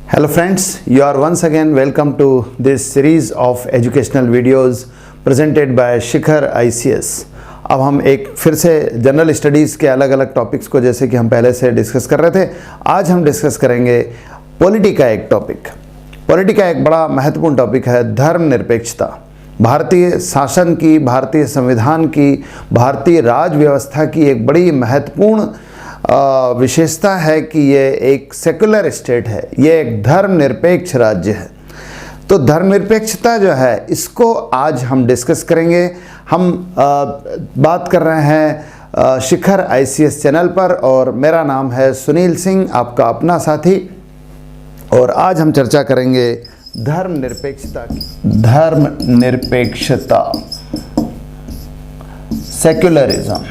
Hello friends, you are once again welcome to this series of educational videos presented by Shikhar ICS। अब हम एक फिर से general studies के अलग अलग टॉपिक्स को जैसे कि हम पहले से डिस्कस कर रहे थे, आज हम डिस्कस करेंगे पॉलिटी का एक टॉपिक। पॉलिटी का एक बड़ा महत्वपूर्ण टॉपिक है धर्मनिरपेक्षता। भारतीय शासन की, भारतीय संविधान की, भारतीय राज व्यवस्था की एक बड़ी महत्वपूर्ण विशेषता है कि ये एक सेकुलर स्टेट है, ये एक धर्मनिरपेक्ष राज्य है। तो धर्मनिरपेक्षता जो है इसको आज हम डिस्कस करेंगे। हम बात कर रहे हैं शिखर ICS चैनल पर और मेरा नाम है सुनील सिंह, आपका अपना साथी। और आज हम चर्चा करेंगे धर्मनिरपेक्षता की। धर्मनिरपेक्षता, सेक्युलरिज्म।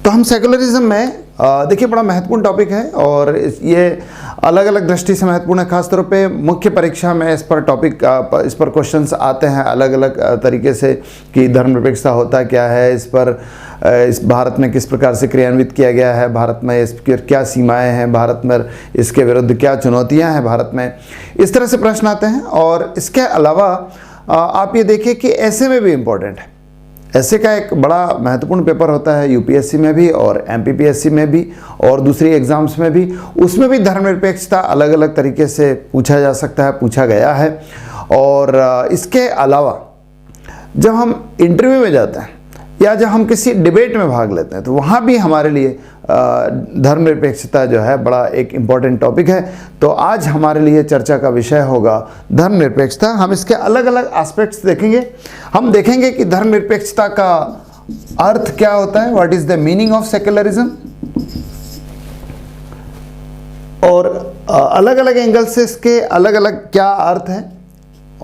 तो हम सेकुलरिज्म में देखिए बड़ा महत्वपूर्ण टॉपिक है और ये अलग अलग दृष्टि से महत्वपूर्ण है। खासतौर पे मुख्य परीक्षा में इस पर क्वेश्चंस आते हैं अलग अलग तरीके से कि धर्मनिरपेक्षता होता क्या है, इस भारत में किस प्रकार से क्रियान्वित किया गया है, भारत में इसकी क्या सीमाएं हैं, भारत में इसके विरुद्ध क्या चुनौतियाँ हैं भारत में, इस तरह से प्रश्न आते हैं। और इसके अलावा आप ये देखिए कि ऐसे में भी इम्पोर्टेंट है। ऐसे का एक बड़ा महत्वपूर्ण पेपर होता है UPSC में भी और MPPSC में भी और दूसरी एग्ज़ाम्स में भी, उसमें भी धर्मनिरपेक्षता अलग अलग तरीके से पूछा जा सकता है, पूछा गया है। और इसके अलावा जब हम इंटरव्यू में जाते हैं या जब हम किसी डिबेट में भाग लेते हैं तो वहाँ भी हमारे लिए धर्मनिरपेक्षता जो है बड़ा एक इम्पॉर्टेंट टॉपिक है। तो आज हमारे लिए चर्चा का विषय होगा धर्मनिरपेक्षता। हम इसके अलग अलग एस्पेक्ट्स देखेंगे। हम देखेंगे कि धर्मनिरपेक्षता का अर्थ क्या होता है, what is the meaning of secularism, और अलग अलग एंगल से इसके अलग अलग क्या अर्थ हैं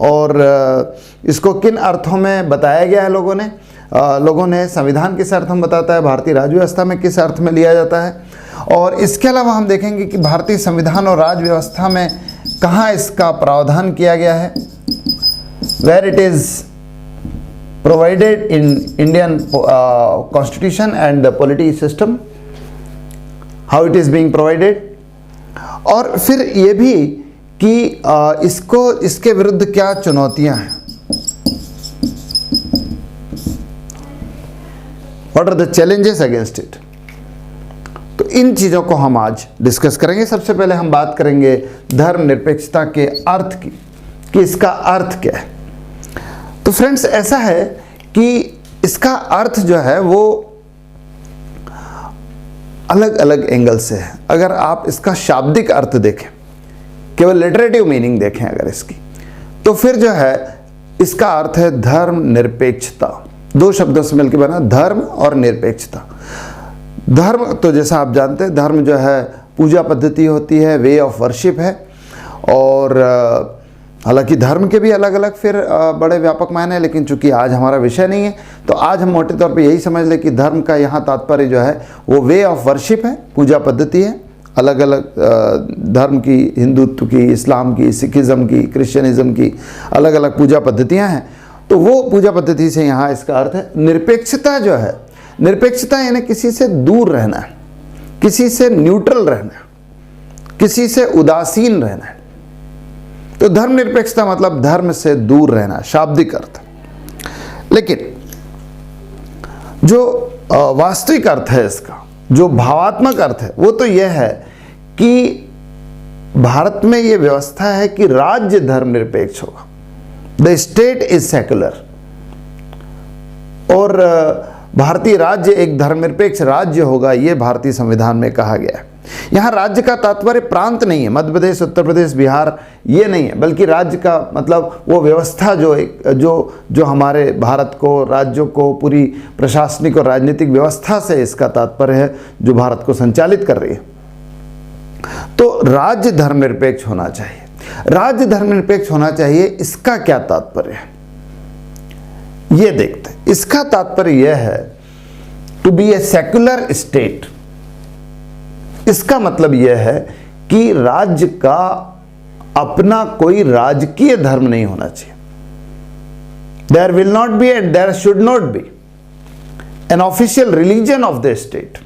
और इसको किन अर्थों में बताया गया है लोगों ने संविधान किस अर्थ में बताता है, भारतीय राज्य व्यवस्था में किस अर्थ में लिया जाता है। और इसके अलावा हम देखेंगे कि भारतीय संविधान और राज्य व्यवस्था में कहाँ इसका प्रावधान किया गया है, where it is provided in Indian constitution and the polity system, how it is being provided. और फिर ये भी कि इसके विरुद्ध क्या चुनौतियां हैं, what are the challenges against it. तो इन चीज़ों को हम आज डिस्कस करेंगे। सबसे पहले हम बात करेंगे धर्मनिरपेक्षता के अर्थ की, कि इसका अर्थ क्या है। तो फ्रेंड्स ऐसा है कि इसका अर्थ जो है वो अलग अलग एंगल से है। अगर आप इसका शाब्दिक अर्थ देखें, केवल लिटरेटिव मीनिंग देखें अगर इसकी, तो फिर जो है इसका अर्थ है धर्मनिरपेक्षता। दो शब्दों से मिलकर बना धर्म और निरपेक्षता। धर्म तो जैसा आप जानते हैं, धर्म जो है पूजा पद्धति होती है, वे ऑफ वर्शिप है। और हालांकि धर्म के भी अलग अलग फिर बड़े व्यापक मायने हैं, लेकिन चूंकि आज हमारा विषय नहीं है तो आज हम मोटे तौर पे यही समझ लें कि धर्म का यहाँ तात्पर्य जो है वो वे ऑफ वर्शिप है, पूजा पद्धति है। अलग अलग धर्म की, हिंदुत्व की, इस्लाम की, सिखिज़्म की, क्रिश्चियनिज़्म की अलग अलग पूजा पद्धतियाँ हैं। तो वो पूजा पद्धति से यहाँ इसका अर्थ है निरपेक्षता। जो है निरपेक्षता यानी किसी से दूर रहना, किसी से न्यूट्रल रहना, किसी से उदासीन रहना। तो धर्मनिरपेक्षता मतलब धर्म से दूर रहना, शाब्दिक अर्थ। लेकिन जो वास्तविक अर्थ है इसका, जो भावात्मक अर्थ है, वो तो यह है कि भारत में ये व्यवस्था है कि राज्य धर्मनिरपेक्ष होगा, द स्टेट इज सेकुलर। और भारतीय राज्य एक धर्मनिरपेक्ष राज्य होगा, ये भारतीय संविधान में कहा गया है। यहाँ राज्य का तात्पर्य प्रांत नहीं है, मध्य प्रदेश, उत्तर प्रदेश, बिहार, ये नहीं है, बल्कि राज्य का मतलब वो व्यवस्था जो हमारे भारत को, राज्यों को, पूरी प्रशासनिक और राजनीतिक व्यवस्था से इसका तात्पर्य है जो भारत को संचालित कर रही है। तो राज्य धर्मनिरपेक्ष होना चाहिए। राज्य धर्मनिरपेक्ष होना चाहिए, इसका क्या तात्पर्य है ये देखते हैं। इसका तात्पर्य यह है to be a secular state. इसका मतलब यह है कि राज्य का अपना कोई राजकीय धर्म नहीं होना चाहिए। There will not be and there should not be an official religion of the state.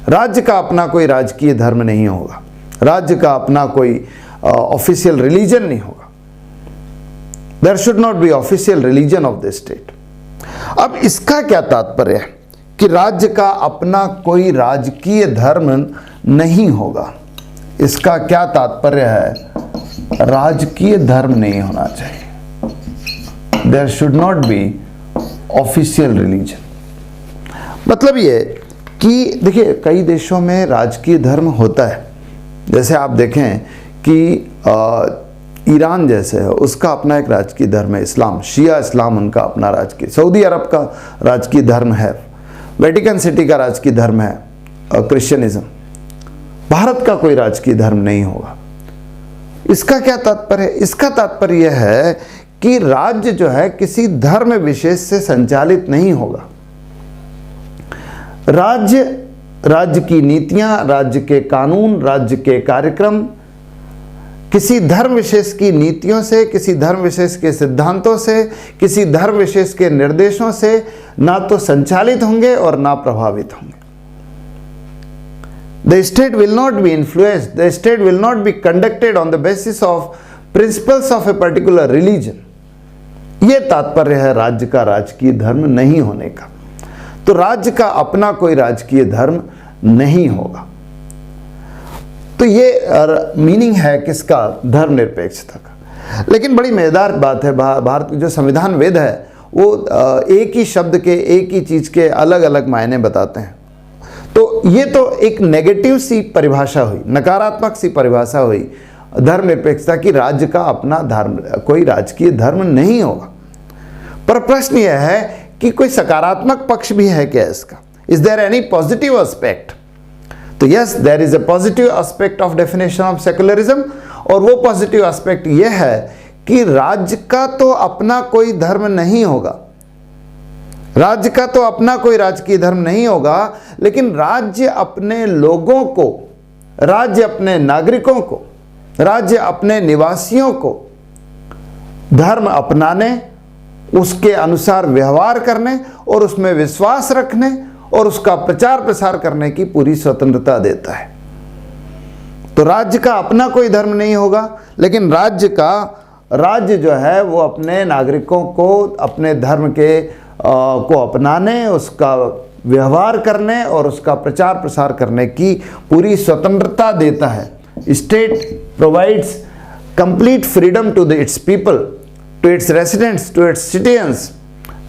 राज्य का अपना कोई राजकीय धर्म नहीं होगा, राज्य का अपना कोई ऑफिशियल रिलीजन नहीं होगा। There should not be official religion of the state. अब इसका क्या तात्पर्य है कि राज्य का अपना कोई राजकीय धर्म नहीं होगा? इसका क्या तात्पर्य है? राजकीय धर्म नहीं होना चाहिए। There should not be official religion. मतलब ये कि देखिए कई देशों में राजकीय धर्म होता है, जैसे आप देखें कि ईरान जैसे है उसका अपना एक राजकीय धर्म है इस्लाम, शिया इस्लाम उनका अपना राजकीय। सऊदी अरब का राजकीय धर्म है, वेटिकन सिटी का राजकीय धर्म है क्रिश्चियनिज्म। भारत का कोई राजकीय धर्म नहीं होगा। इसका क्या तात्पर्य है? इसका तात्पर्य यह है कि राज्य जो है किसी धर्म विशेष से संचालित नहीं होगा। राज्य की नीतियां, राज्य के कानून, राज्य के कार्यक्रम किसी धर्म विशेष की नीतियों से, किसी धर्म विशेष के सिद्धांतों से, किसी धर्म विशेष के निर्देशों से ना तो संचालित होंगे और ना प्रभावित होंगे। The state will not be influenced, the state will not be conducted on the basis of principles of a particular religion। यह तात्पर्य है राज्य का राजकीय धर्म नहीं होने का। तो राज्य का अपना कोई राजकीय धर्म नहीं होगा। तो ये मीनिंग है किसका? धर्मनिरपेक्षता का। लेकिन बड़ी मजेदार बात है, भारत जो संविधान वेद है वो एक ही शब्द के, एक ही चीज के अलग अलग मायने बताते हैं। तो ये तो एक नेगेटिव सी परिभाषा हुई, नकारात्मक सी परिभाषा हुई धर्मनिरपेक्षता की, राज्य का अपना धर्म, कोई राजकीय धर्म नहीं होगा। पर प्रश्न यह है कि कोई सकारात्मक पक्ष भी है क्या इसका? Is there any positive aspect? तो yes, there is a positive aspect of definition of secularism, और वो पॉजिटिव एस्पेक्ट यह है कि राज्य का तो अपना कोई धर्म नहीं होगा, राज्य का तो अपना कोई राजकीय धर्म नहीं होगा, लेकिन राज्य अपने लोगों को, राज्य अपने नागरिकों को, राज्य अपने निवासियों को धर्म अपनाने, उसके अनुसार व्यवहार करने और उसमें विश्वास रखने और उसका प्रचार प्रसार करने की पूरी स्वतंत्रता देता है। तो राज्य का अपना कोई धर्म नहीं होगा, लेकिन राज्य जो है वो अपने नागरिकों को अपने धर्म के को अपनाने, उसका व्यवहार करने और उसका प्रचार प्रसार करने की पूरी स्वतंत्रता देता है। State provides complete freedom to its people, to its residents, to its citizens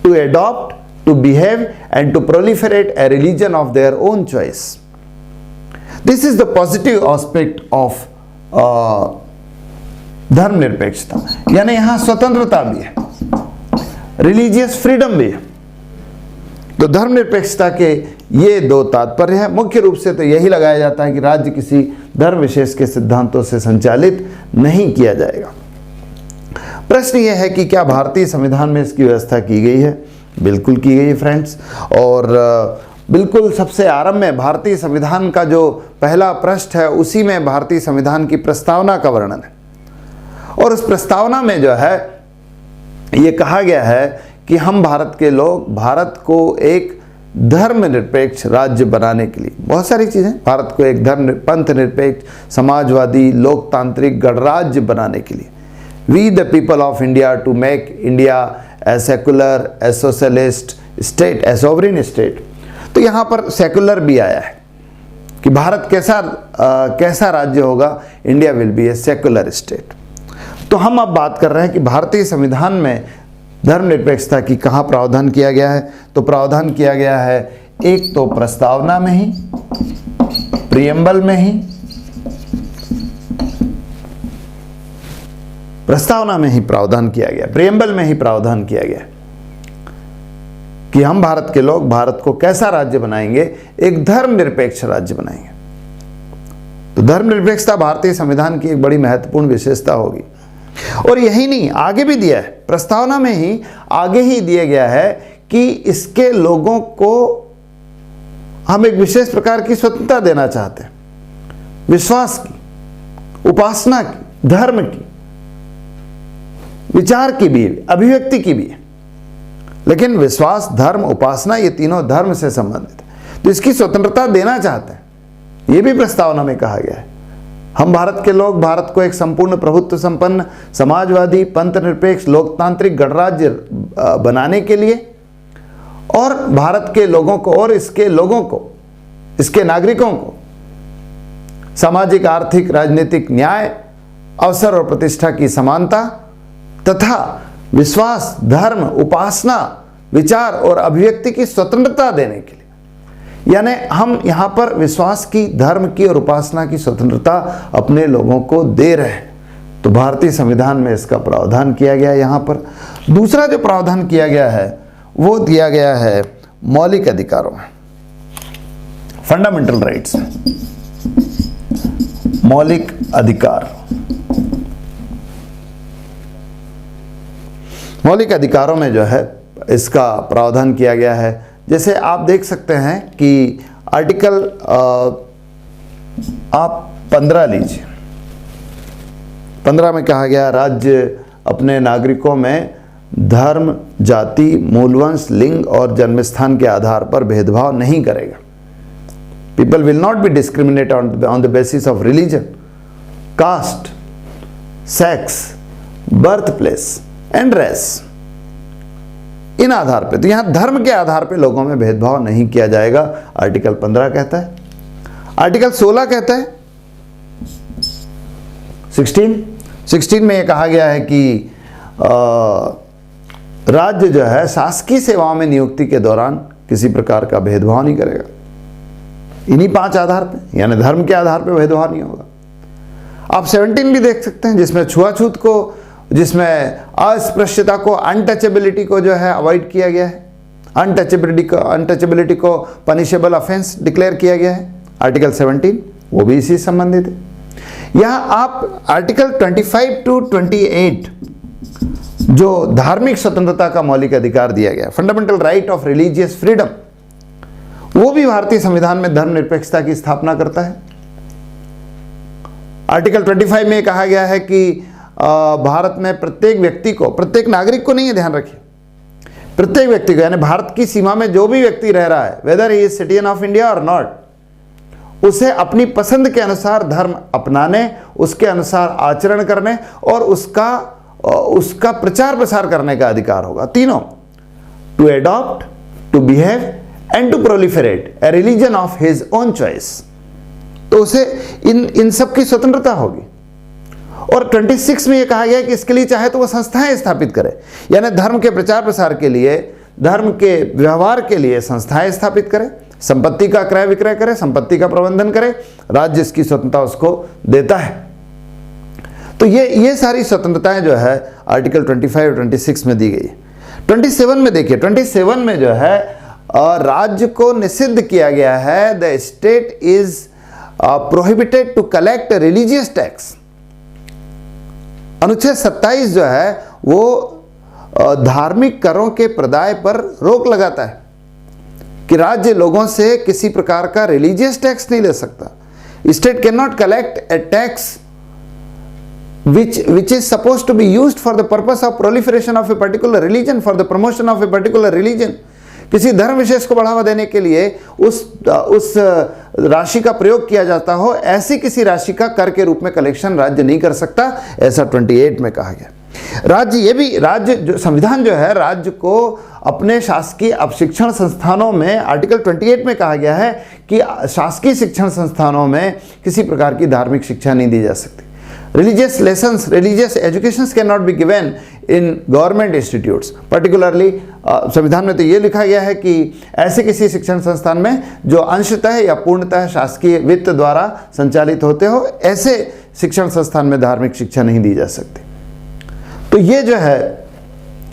to adopt, to behave and to proliferate a religion of their own choice. This is the positive aspect of धर्मनिरपेक्षता, यानी यहां स्वतंत्रता भी है, religious freedom भी है। तो धर्मनिरपेक्षता के ये दो तात्पर्य है। मुख्य रूप से तो यही लगाया जाता है कि राज्य किसी धर्म विशेष के सिद्धांतों से संचालित नहीं किया जाएगा। प्रश्न यह है कि क्या भारतीय संविधान में इसकी व्यवस्था की गई है? बिल्कुल की गई है फ्रेंड्स। और बिल्कुल सबसे आरंभ में भारतीय संविधान का जो पहला पृष्ठ है उसी में भारतीय संविधान की प्रस्तावना का वर्णन है, और उस प्रस्तावना में जो है ये कहा गया है कि हम भारत के लोग भारत को एक धर्मनिरपेक्ष राज्य बनाने के लिए, बहुत सारी चीज़ें, भारत को एक पंथ निरपेक्ष समाजवादी लोकतांत्रिक गणराज्य बनाने के लिए, we the people of India to make India a secular, a socialist state, a sovereign state. तो यहाँ पर सेकुलर भी आया है कि भारत कैसा राज्य होगा, India will be a secular state. तो हम अब बात कर रहे हैं कि भारतीय संविधान में धर्मनिरपेक्षता की कहाँ प्रावधान किया गया है। तो प्रावधान किया गया है एक तो प्रस्तावना में ही, प्रियम्बल में ही, प्रस्तावना में ही प्रावधान किया गया, प्रियम्बल में ही प्रावधान किया गया कि हम भारत के लोग भारत को कैसा राज्य बनाएंगे, एक धर्मनिरपेक्ष राज्य बनाएंगे। तो धर्मनिरपेक्षता भारतीय संविधान की एक बड़ी महत्वपूर्ण विशेषता होगी। और यही नहीं, आगे भी दिया है, प्रस्तावना में ही आगे ही दिया गया है कि इसके लोगों को हम एक विशेष प्रकार की स्वतंत्रता देना चाहते हैं, विश्वास की, उपासना की, धर्म की, विचार की भी, अभिव्यक्ति की भी। लेकिन विश्वास, धर्म, उपासना, ये तीनों धर्म से संबंधित है, तो इसकी स्वतंत्रता देना चाहते हैं। ये भी प्रस्तावना में कहा गया है। हम भारत के लोग भारत को एक संपूर्ण प्रभुत्व संपन्न समाजवादी पंथ निरपेक्ष लोकतांत्रिक गणराज्य बनाने के लिए और भारत के लोगों को और इसके लोगों को, इसके नागरिकों को सामाजिक आर्थिक राजनीतिक न्याय, अवसर और प्रतिष्ठा की समानता तथा विश्वास, धर्म, उपासना, विचार और अभिव्यक्ति की स्वतंत्रता देने के लिए, यानी हम यहाँ पर विश्वास की, धर्म की और उपासना की स्वतंत्रता अपने लोगों को दे रहे हैं। तो भारतीय संविधान में इसका प्रावधान किया गया है। यहाँ पर दूसरा जो प्रावधान किया गया है वो दिया गया है मौलिक अधिकारों में, फंडामेंटल राइट्स, मौलिक अधिकार। मौलिक अधिकारों में जो है इसका प्रावधान किया गया है। जैसे आप देख सकते हैं कि आर्टिकल आप 15 लीजिए, 15 में कहा गया राज्य अपने नागरिकों में धर्म, जाति, मूलवंश, लिंग और जन्मस्थान के आधार पर भेदभाव नहीं करेगा। People will not be discriminated on the basis of religion, caste, sex, birth place and race, इन आधार पे। तो यहां धर्म के आधार पे लोगों में भेदभाव नहीं किया जाएगा, आर्टिकल 15 कहता है। आर्टिकल 16 कहता है 16 में यह कहा गया है कि राज्य जो है शासकीय सेवाओं में नियुक्ति के दौरान किसी प्रकार का भेदभाव नहीं करेगा। इन्हीं 5 आधार पे, यानी धर्म के आधार पे भेदभाव नहीं होगा। आप 17 भी देख सकते हैं जिसमें छुआछूत को, जिसमें अस्पृश्यता को, अनटचेबिलिटी को जो है अवॉइड किया गया है। अनटचेबिलिटी को पनिशेबल ऑफेंस डिक्लेयर किया गया है, आर्टिकल 17, वो भी इसी से संबंधित है। यहाँ आप आर्टिकल 25 to 28 जो धार्मिक स्वतंत्रता का मौलिक अधिकार दिया गया, fundamental right of religious freedom, वो भी भारतीय संविधान में धर्मनिरपेक्षता की स्थापना करता है। आर्टिकल 25 में कहा गया है कि भारत में प्रत्येक व्यक्ति को, प्रत्येक नागरिक को नहीं है, ध्यान रखिए, प्रत्येक व्यक्ति को, यानी भारत की सीमा में जो भी व्यक्ति रह रहा है, weather he is citizen of India और नॉट, उसे अपनी पसंद के अनुसार धर्म अपनाने, उसके अनुसार आचरण करने और उसका प्रचार प्रसार करने का अधिकार होगा। तीनों, to adopt, to behave and to proliferate a religion of his own choice. तो उसे इन सब की स्वतंत्रता होगी। और 26 में यह कहा गया है कि इसके लिए चाहे तो वह संस्थाएं स्थापित करे, यानी धर्म के प्रचार प्रसार के लिए, धर्म के व्यवहार के लिए संस्थाएं स्थापित करे, संपत्ति का क्रय विक्रय करे, संपत्ति का प्रबंधन करे, राज्य इसकी स्वतंत्रता उसको देता है। तो ये सारी स्वतंत्रताएं जो है आर्टिकल 25 और 26 में दी गई है। 27 में देखिए, 27 में जो है राज्य को निषिद्ध किया गया है, the state is prohibited to collect religious tax. अनुच्छेद 27 जो है वो धार्मिक करों के प्रदाय पर रोक लगाता है कि राज्य लोगों से किसी प्रकार का रिलीजियस टैक्स नहीं ले सकता। State can not collect A tax which is supposed to be used for the purpose of proliferation of a particular religion, for the promotion of a particular religion। किसी धर्म विशेष को बढ़ावा देने के लिए उस राशि का प्रयोग किया जाता हो, ऐसी किसी राशि का कर के रूप में कलेक्शन राज्य नहीं कर सकता, ऐसा 28 में कहा गया। राज्य जो संविधान जो है, राज्य को अपने शासकीय अब शिक्षण संस्थानों में, आर्टिकल 28 में कहा गया है कि शासकीय शिक्षण संस्थानों में किसी प्रकार की धार्मिक शिक्षा नहीं दी जा सकती। Religious lessons, religious educations cannot be given in government institutes, particularly संविधान में तो ये लिखा गया है कि ऐसे किसी शिक्षण संस्थान में जो अंशतः या पूर्णतः शासकीय वित्त द्वारा संचालित होते हो, ऐसे शिक्षण संस्थान में धार्मिक शिक्षा नहीं दी जा सकती। तो ये जो है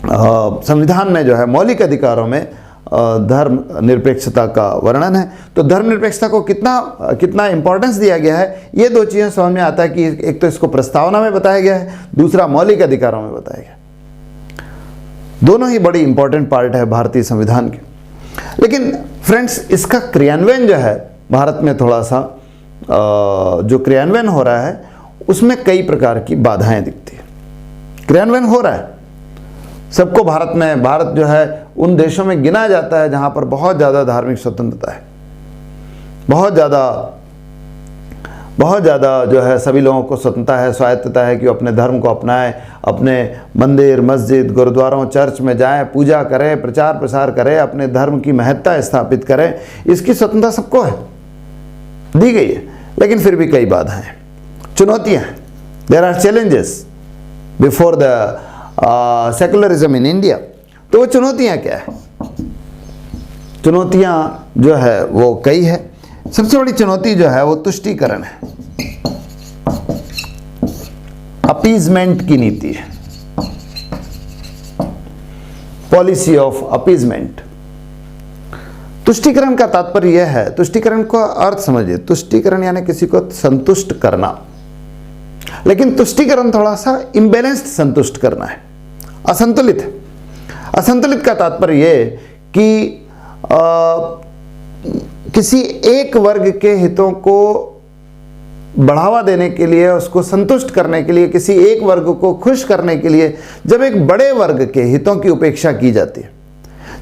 संविधान में जो है मौलिक अधिकारों में धर्म निरपेक्षता का वर्णन है। तो धर्म निरपेक्षता को कितना इंपॉर्टेंस दिया गया है, ये 2 चीज़ें समझ में आता है कि एक तो इसको प्रस्तावना में बताया गया है, दूसरा मौलिक अधिकारों में बताया गया। दोनों ही बड़ी इंपॉर्टेंट पार्ट है भारतीय संविधान के। लेकिन फ्रेंड्स, इसका क्रियान्वयन जो है भारत में थोड़ा सा जो क्रियान्वयन हो रहा है उसमें कई प्रकार की बाधाएं दिखती है। क्रियान्वयन हो रहा है सबको, भारत जो है उन देशों में गिना जाता है जहां पर बहुत ज़्यादा धार्मिक स्वतंत्रता है, बहुत ज़्यादा बहुत ज़्यादा जो है सभी लोगों को स्वतंत्रता है, स्वायत्तता है कि वो अपने धर्म को अपनाएं, अपने मंदिर, मस्जिद, गुरुद्वारों, चर्च में जाएं, पूजा करें, प्रचार प्रसार करें, अपने धर्म की महत्ता स्थापित करें। इसकी स्वतंत्रता सबको है, दी गई है। लेकिन फिर भी कई बाधाएं हैं, चुनौतियां हैं। There are challenges before the secularism in India. तो वो चुनौतियां क्या है? चुनौतियां जो है वो कई है। सबसे बड़ी चुनौती जो है वो तुष्टीकरण है, अपीजमेंट की नीति है, पॉलिसी ऑफ अपीजमेंट। तुष्टीकरण का तात्पर्य यह है, तुष्टीकरण का अर्थ समझिए, तुष्टीकरण यानी किसी को संतुष्ट करना। लेकिन तुष्टीकरण थोड़ा सा इम्बैलेंस्ड संतुष्ट करना है, असंतुलित है। असंतुलित का तात्पर्य यह कि किसी एक वर्ग के हितों को बढ़ावा देने के लिए, उसको संतुष्ट करने के लिए, किसी एक वर्ग को खुश करने के लिए जब एक बड़े वर्ग के हितों की उपेक्षा की जाती है,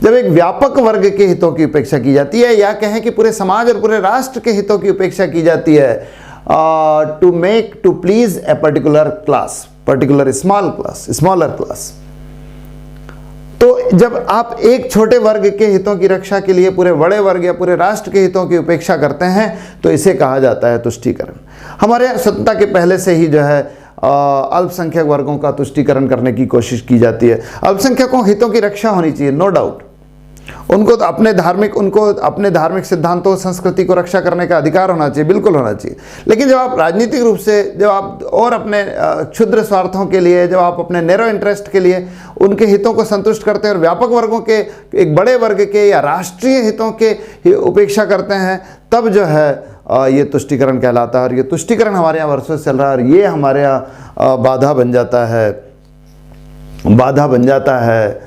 जब एक व्यापक वर्ग के हितों की उपेक्षा की जाती है, या कहें कि पूरे समाज और पूरे राष्ट्र के हितों की उपेक्षा की जाती है, to please a particular class, particular smaller class. तो जब आप एक छोटे वर्ग के हितों की रक्षा के लिए पूरे बड़े वर्ग या पूरे राष्ट्र के हितों की उपेक्षा करते हैं, तो इसे कहा जाता है तुष्टीकरण। हमारे यहाँ स्वतंत्रता के पहले से ही जो है अल्पसंख्यक वर्गों का तुष्टीकरण करने की कोशिश की जाती है। अल्पसंख्यकों हितों की रक्षा होनी चाहिए, नो डाउट। उनको तो अपने धार्मिक सिद्धांतों, संस्कृति को रक्षा करने का अधिकार होना चाहिए, बिल्कुल होना चाहिए। लेकिन जब आप राजनीतिक रूप से, जब आप और अपने क्षुद्र स्वार्थों के लिए, जब आप अपने नैरो इंटरेस्ट के लिए उनके हितों को संतुष्ट करते हैं और व्यापक वर्गों के, एक बड़े वर्ग के या राष्ट्रीय हितों के उपेक्षा करते हैं, तब जो है ये तुष्टीकरण कहलाता है। और ये तुष्टीकरण हमारे यहाँ वर्षों से चल रहा है, और ये हमारे यहाँ बाधा बन जाता है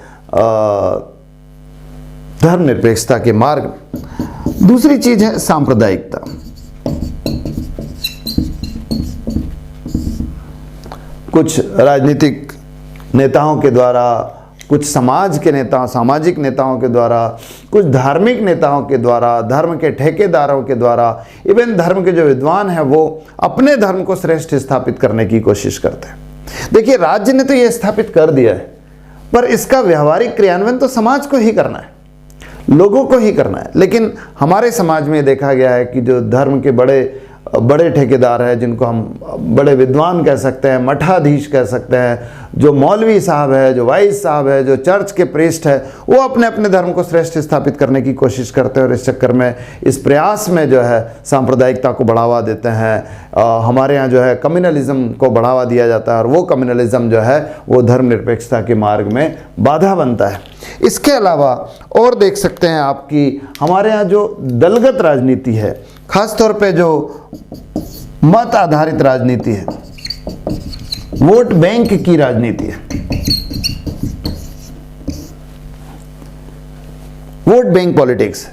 धर्मनिरपेक्षता के मार्ग में। दूसरी चीज है सांप्रदायिकता। कुछ राजनीतिक नेताओं के द्वारा, कुछ समाज के नेताओं, सामाजिक नेताओं के द्वारा, कुछ धार्मिक नेताओं के द्वारा, धर्म के ठेकेदारों के द्वारा, इवन धर्म के जो विद्वान हैं वो अपने धर्म को श्रेष्ठ स्थापित करने की कोशिश करते हैं। देखिए, राज्य ने तो ये स्थापित कर दिया है, पर इसका व्यवहारिक क्रियान्वयन तो समाज को ही करना है, लोगों को ही करना है। लेकिन हमारे समाज में देखा गया है कि जो धर्म के बड़े ठेकेदार हैं, जिनको हम बड़े विद्वान कह सकते हैं, मठाधीश कह सकते हैं, जो मौलवी साहब है, जो वाइस साहब है, जो चर्च के प्रीस्ट है, वो अपने अपने धर्म को श्रेष्ठ स्थापित करने की कोशिश करते हैं। और इस चक्कर में, इस प्रयास में जो है सांप्रदायिकता को बढ़ावा देते हैं। हमारे यहाँ जो है कम्युनलिज्म को बढ़ावा दिया जाता है, और वो कम्युनलिज्म जो है वो धर्मनिरपेक्षता के मार्ग में बाधा बनता है। इसके अलावा और देख सकते हैं आप कि हमारे यहाँ जो दलगत राजनीति है, खासतौर पे जो मत आधारित राजनीति है, वोट बैंक की राजनीति है, वोट बैंक पॉलिटिक्स,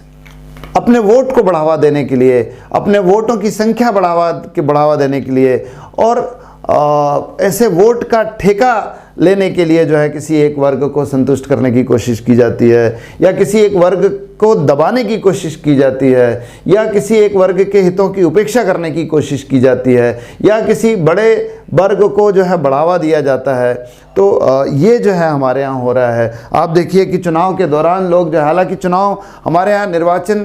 अपने वोट को बढ़ावा देने के लिए, अपने वोटों की संख्या बढ़ावा देने के लिए, और ऐसे वोट का ठेका लेने के लिए जो है किसी एक वर्ग को संतुष्ट करने की कोशिश की जाती है, या किसी एक वर्ग को दबाने की कोशिश की जाती है, या किसी एक वर्ग के हितों की उपेक्षा करने की कोशिश की जाती है, या किसी बड़े वर्ग को जो है बढ़ावा दिया जाता है। तो ये जो है हमारे यहाँ हो रहा है। आप देखिए कि चुनाव के दौरान लोग जो, हालांकि चुनाव हमारे यहाँ निर्वाचन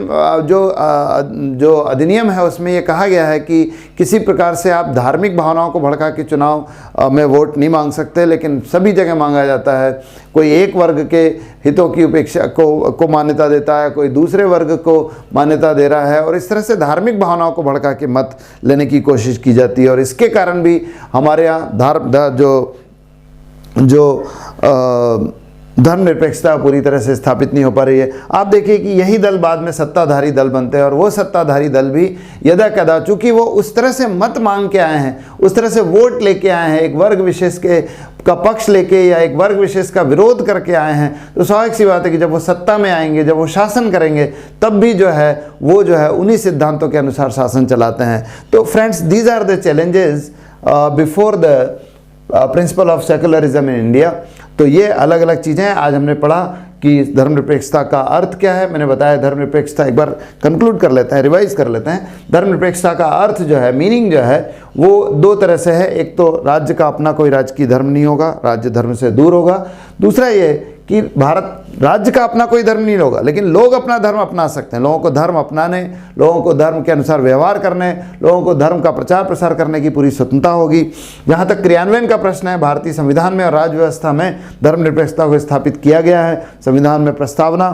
जो अधिनियम है उसमें ये कहा गया है कि किसी प्रकार से आप धार्मिक भावनाओं को भड़का के चुनाव में वोट नहीं मांग सकते, लेकिन सभी जगह मांगा जाता है। कोई एक वर्ग के हितों की उपेक्षा को मान्यता देता है, कोई दूसरे वर्ग को मान्यता दे रहा है, और इस तरह से धार्मिक भावनाओं को भड़का के मत लेने की कोशिश की जाती है। और इसके कारण भी हमारे यहाँ धर्मनिरपेक्षता पूरी तरह से स्थापित नहीं हो पा रही है। आप देखिए कि यही दल बाद में सत्ताधारी दल बनते हैं, और वो सत्ताधारी दल भी यदा कदा, चूंकि वो उस तरह से मत मांग के आए हैं, उस तरह से वोट लेके आए हैं, एक वर्ग विशेष का पक्ष लेके या एक वर्ग विशेष का विरोध करके आए हैं, तो स्वाभाविक सी बात है कि जब वो सत्ता में आएंगे, जब वो शासन करेंगे, तब भी जो है वो जो है उन्हीं सिद्धांतों के अनुसार शासन चलाते हैं। तो friends, these are the challenges before the principle of secularism in India. तो ये अलग अलग चीज़ें आज हमने पढ़ा कि धर्मनिरपेक्षता का अर्थ क्या है। मैंने बताया धर्मनिरपेक्षता, एक बार कंक्लूड कर लेते हैं, रिवाइज कर लेते हैं। धर्मनिरपेक्षता का अर्थ जो है, मीनिंग जो है, वो दो तरह से है। एक तो राज्य का अपना कोई राजकीय धर्म नहीं होगा, राज्य धर्म से दूर होगा। दूसरा ये कि भारत राज्य का अपना कोई धर्म नहीं होगा, लेकिन लोग अपना धर्म अपना सकते हैं। लोगों को धर्म अपनाने, लोगों को धर्म के अनुसार व्यवहार करने, लोगों को धर्म का प्रचार प्रसार करने की पूरी स्वतंत्रता होगी। जहाँ तक क्रियान्वयन का प्रश्न है, भारतीय संविधान में और राज्य व्यवस्था में धर्मनिरपेक्षता को स्थापित किया गया है। संविधान में प्रस्तावना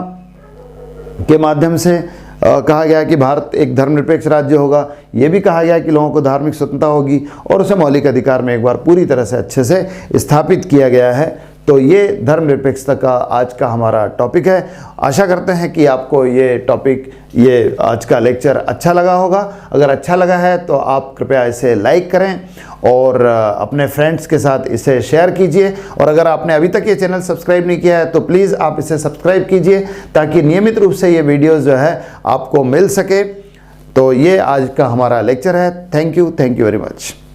के माध्यम से कहा गया है कि भारत एक धर्मनिरपेक्ष राज्य होगा। ये भी कहा गया है कि लोगों को धार्मिक स्वतंत्रता होगी और उसे मौलिक अधिकार में एक बार पूरी तरह से अच्छे से स्थापित किया गया है। तो ये धर्मनिरपेक्षता का आज का हमारा टॉपिक है। आशा करते हैं कि आपको ये टॉपिक, ये आज का लेक्चर अच्छा लगा होगा। अगर अच्छा लगा है तो आप कृपया इसे लाइक करें और अपने फ्रेंड्स के साथ इसे शेयर कीजिए। और अगर आपने अभी तक ये चैनल सब्सक्राइब नहीं किया है तो प्लीज़ आप इसे सब्सक्राइब कीजिए, ताकि नियमित रूप से ये वीडियोज़ जो है आपको मिल सके। तो ये आज का हमारा लेक्चर है। Thank you very much.